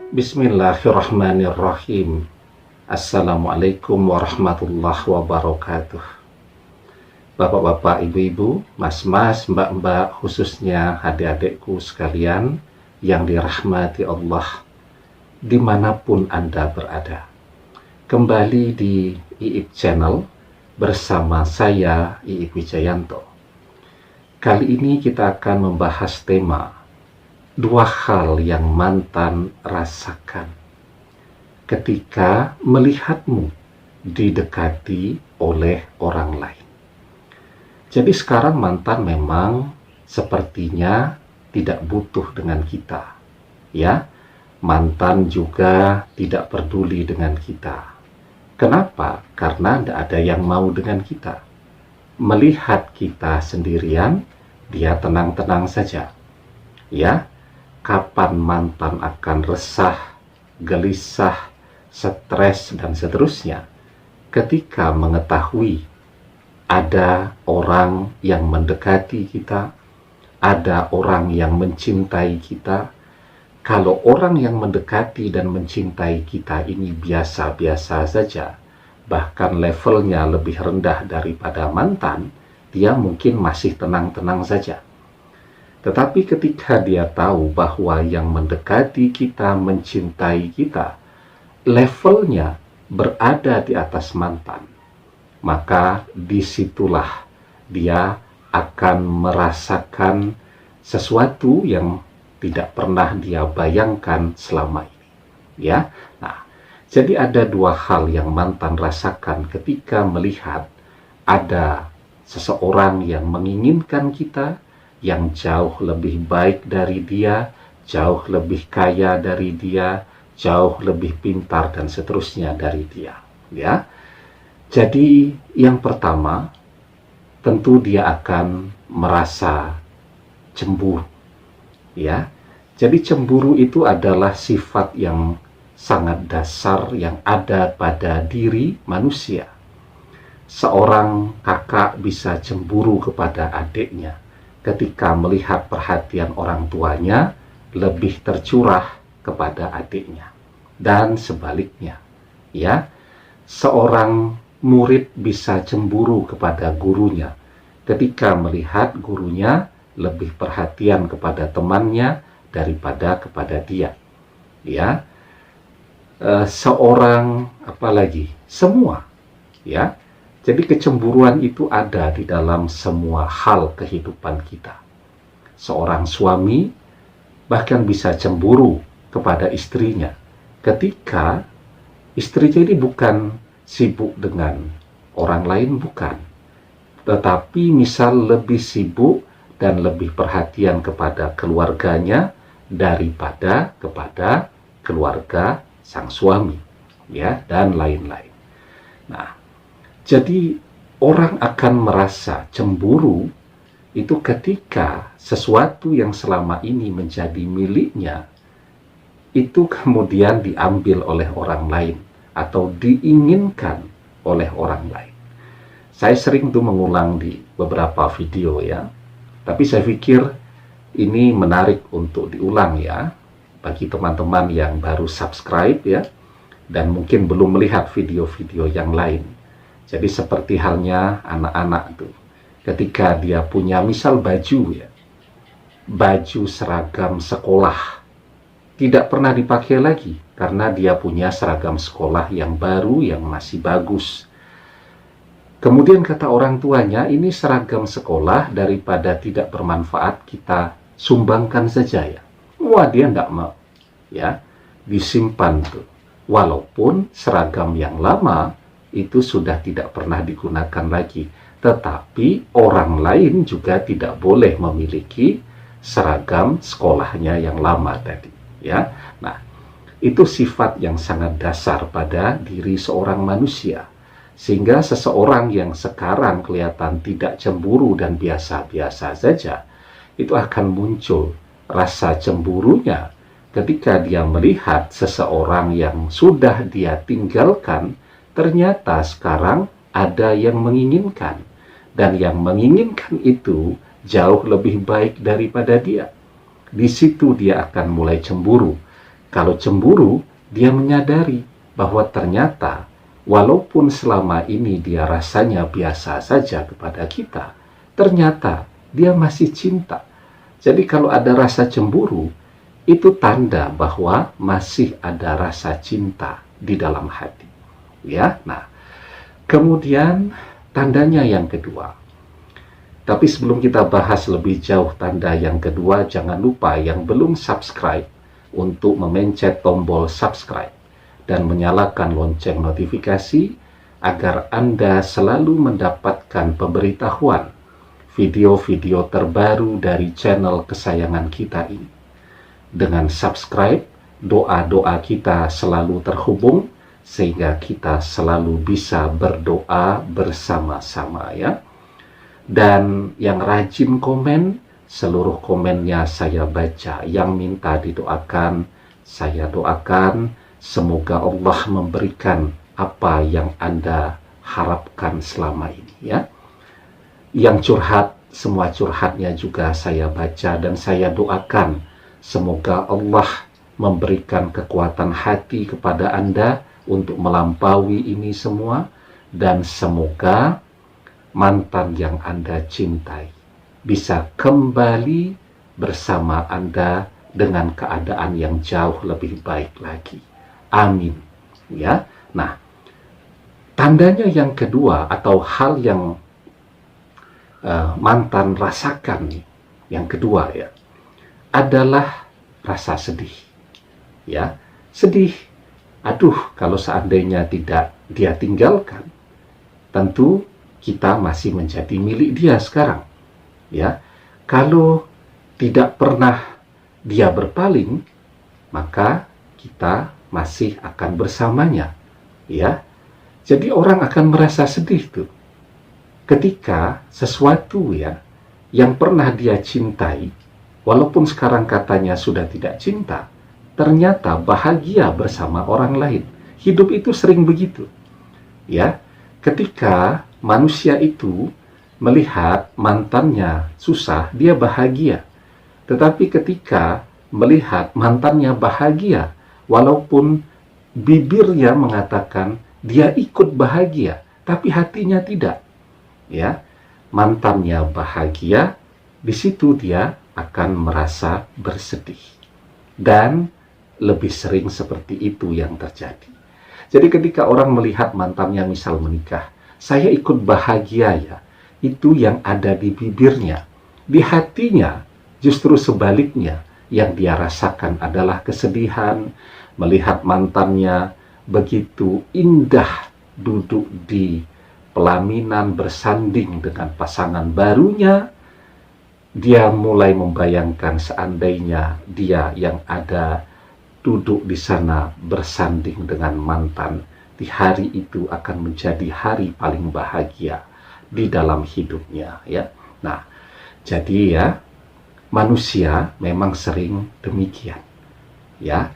Bismillahirrahmanirrahim. Assalamualaikum warahmatullahi wabarakatuh. Bapak-bapak, ibu-ibu, mas-mas, mbak-mbak, khususnya adik-adikku sekalian yang dirahmati Allah dimanapun Anda berada. Kembali di IIP Channel bersama saya, IIP Wijayanto. Kali ini kita akan membahas tema dua hal yang mantan rasakan ketika melihatmu didekati oleh orang lain. Jadi sekarang mantan memang sepertinya tidak butuh dengan kita, ya. Mantan juga tidak peduli dengan kita. Kenapa? Karena tidak ada yang mau dengan kita. Melihat kita sendirian, dia tenang-tenang saja, ya. Kapan mantan akan resah, gelisah, stres, dan seterusnya ketika mengetahui ada orang yang mendekati kita, ada orang yang mencintai kita. Kalau orang yang mendekati dan mencintai kita ini biasa-biasa saja, bahkan levelnya lebih rendah daripada mantan, dia mungkin masih tenang-tenang saja. Tetapi ketika dia tahu bahwa yang mendekati kita, mencintai kita, levelnya berada di atas mantan, maka disitulah dia akan merasakan sesuatu yang tidak pernah dia bayangkan selama ini. Ya, nah, jadi ada dua hal yang mantan rasakan ketika melihat ada seseorang yang menginginkan kita, yang jauh lebih baik dari dia, jauh lebih kaya dari dia, jauh lebih pintar dan seterusnya dari dia, ya. Jadi yang pertama, tentu dia akan merasa cemburu, ya. Jadi cemburu itu adalah sifat yang sangat dasar yang ada pada diri manusia. Seorang kakak bisa cemburu kepada adiknya ketika melihat perhatian orang tuanya lebih tercurah kepada adiknya, dan sebaliknya, ya. Seorang murid bisa cemburu kepada gurunya ketika melihat gurunya lebih perhatian kepada temannya daripada kepada dia, ya. Seorang apalagi semua, ya. Jadi kecemburuan itu ada di dalam semua hal kehidupan kita. Seorang suami bahkan bisa cemburu kepada istrinya ketika istrinya ini bukan sibuk dengan orang lain, bukan. Tetapi misal lebih sibuk dan lebih perhatian kepada keluarganya daripada kepada keluarga sang suami, ya, dan lain-lain. Nah, jadi orang akan merasa cemburu itu ketika sesuatu yang selama ini menjadi miliknya itu kemudian diambil oleh orang lain atau diinginkan oleh orang lain. Saya sering tuh mengulang di beberapa video, ya. Tapi saya pikir ini menarik untuk diulang, ya, bagi teman-teman yang baru subscribe, ya, dan mungkin belum melihat video-video yang lain. Jadi seperti halnya anak-anak tuh, ketika dia punya misal baju, ya, baju seragam sekolah, tidak pernah dipakai lagi karena dia punya seragam sekolah yang baru, yang masih bagus. Kemudian kata orang tuanya, ini seragam sekolah daripada tidak bermanfaat, kita sumbangkan saja, ya. Wah, dia tidak mau, ya, disimpan tuh. Walaupun seragam yang lama itu sudah tidak pernah digunakan lagi, tetapi orang lain juga tidak boleh memiliki seragam sekolahnya yang lama tadi, ya. Nah, itu sifat yang sangat dasar pada diri seorang manusia, sehingga seseorang yang sekarang kelihatan tidak cemburu dan biasa-biasa saja, itu akan muncul rasa cemburunya ketika dia melihat seseorang yang sudah dia tinggalkan ternyata sekarang ada yang menginginkan, dan yang menginginkan itu jauh lebih baik daripada dia. Di situ dia akan mulai cemburu, Kalau cemburu, dia menyadari bahwa ternyata walaupun selama ini dia rasanya biasa saja kepada kita, ternyata dia masih cinta. Jadi kalau ada rasa cemburu, itu tanda bahwa masih ada rasa cinta di dalam hati. Ya, nah, kemudian tandanya yang kedua. Tapi sebelum kita bahas lebih jauh tanda yang kedua, jangan lupa yang belum subscribe untuk memencet tombol subscribe dan menyalakan lonceng notifikasi agar Anda selalu mendapatkan pemberitahuan video-video terbaru dari channel kesayangan kita ini. Dengan subscribe, doa-doa kita selalu terhubung sehingga kita selalu bisa berdoa bersama-sama ya. Dan yang rajin komen, seluruh komennya saya baca. Yang minta didoakan, saya doakan. Semoga Allah memberikan apa yang Anda harapkan selama ini ya. Yang curhat, semua curhatnya juga saya baca dan saya doakan. Semoga Allah memberikan kekuatan hati kepada Anda untuk melampaui ini semua. Dan semoga mantan yang Anda cintai bisa kembali bersama Anda dengan keadaan yang jauh lebih baik lagi. Amin. Ya. Nah, tandanya yang kedua atau hal yang mantan rasakan yang kedua ya, adalah rasa sedih. Ya, sedih. Aduh, kalau seandainya tidak dia tinggalkan, tentu kita masih menjadi milik dia sekarang. Ya, kalau tidak pernah dia berpaling, maka kita masih akan bersamanya. Ya, jadi orang akan merasa sedih tuh ketika sesuatu ya yang pernah dia cintai, walaupun sekarang katanya sudah tidak cinta, ternyata bahagia bersama orang lain. Hidup itu sering begitu. Ya, ketika manusia itu melihat mantannya susah, dia bahagia. Tetapi ketika melihat mantannya bahagia, walaupun bibirnya mengatakan dia ikut bahagia, tapi hatinya tidak. Ya, mantannya bahagia, di situ dia akan merasa bersedih. Dan lebih sering seperti itu yang terjadi. Jadi ketika orang melihat mantannya misal menikah, saya ikut bahagia ya, itu yang ada di bibirnya. Di hatinya justru sebaliknya, yang dia rasakan adalah kesedihan, melihat mantannya begitu indah duduk di pelaminan bersanding dengan pasangan barunya. Dia mulai membayangkan seandainya dia yang ada duduk di sana bersanding dengan mantan, di hari itu akan menjadi hari paling bahagia di dalam hidupnya ya. Nah, jadi ya, manusia memang sering demikian ya.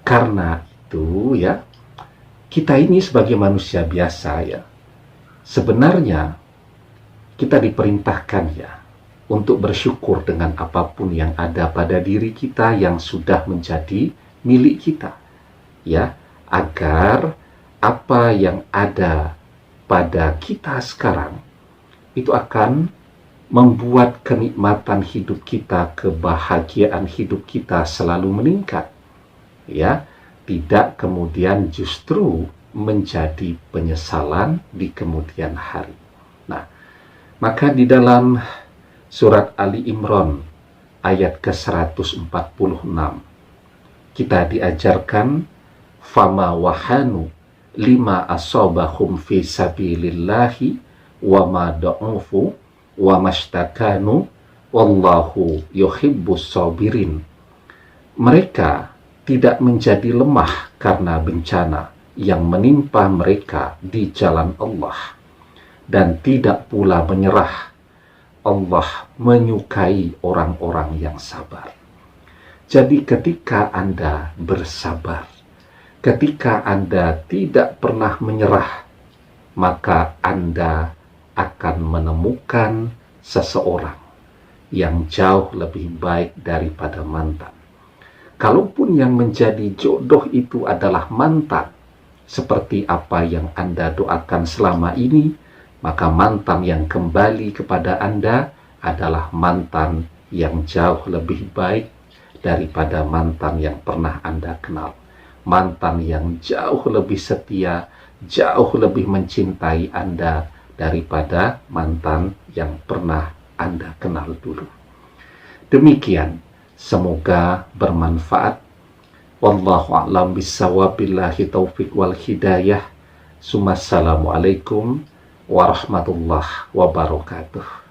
Karena itu ya, kita ini sebagai manusia biasa ya, sebenarnya kita diperintahkan ya untuk bersyukur dengan apapun yang ada pada diri kita yang sudah menjadi milik kita ya, agar apa yang ada pada kita sekarang itu akan membuat kenikmatan hidup kita, kebahagiaan hidup kita selalu meningkat ya, tidak kemudian justru menjadi penyesalan di kemudian hari. Nah, maka di dalam surat Ali Imran ayat ke-146 kita diajarkan, fama wahanu lima asobahum fi sabilillahi wa ma da'ufu wa mashtakanu wallahu yuhibbus sabirin. Mereka tidak menjadi lemah karena bencana yang menimpa mereka di jalan Allah, dan tidak pula menyerah. Allah menyukai orang-orang yang sabar. Jadi ketika Anda bersabar, ketika Anda tidak pernah menyerah, maka Anda akan menemukan seseorang yang jauh lebih baik daripada mantan. Kalaupun yang menjadi jodoh itu adalah mantan, seperti apa yang Anda doakan selama ini, maka mantan yang kembali kepada Anda adalah mantan yang jauh lebih baik daripada mantan yang pernah Anda kenal. Mantan yang jauh lebih setia, jauh lebih mencintai Anda daripada mantan yang pernah Anda kenal dulu. Demikian, semoga bermanfaat. Wallahu a'lam bishawab, billahi taufiq wal hidayah. Assalamualaikum warahmatullahi wabarakatuh.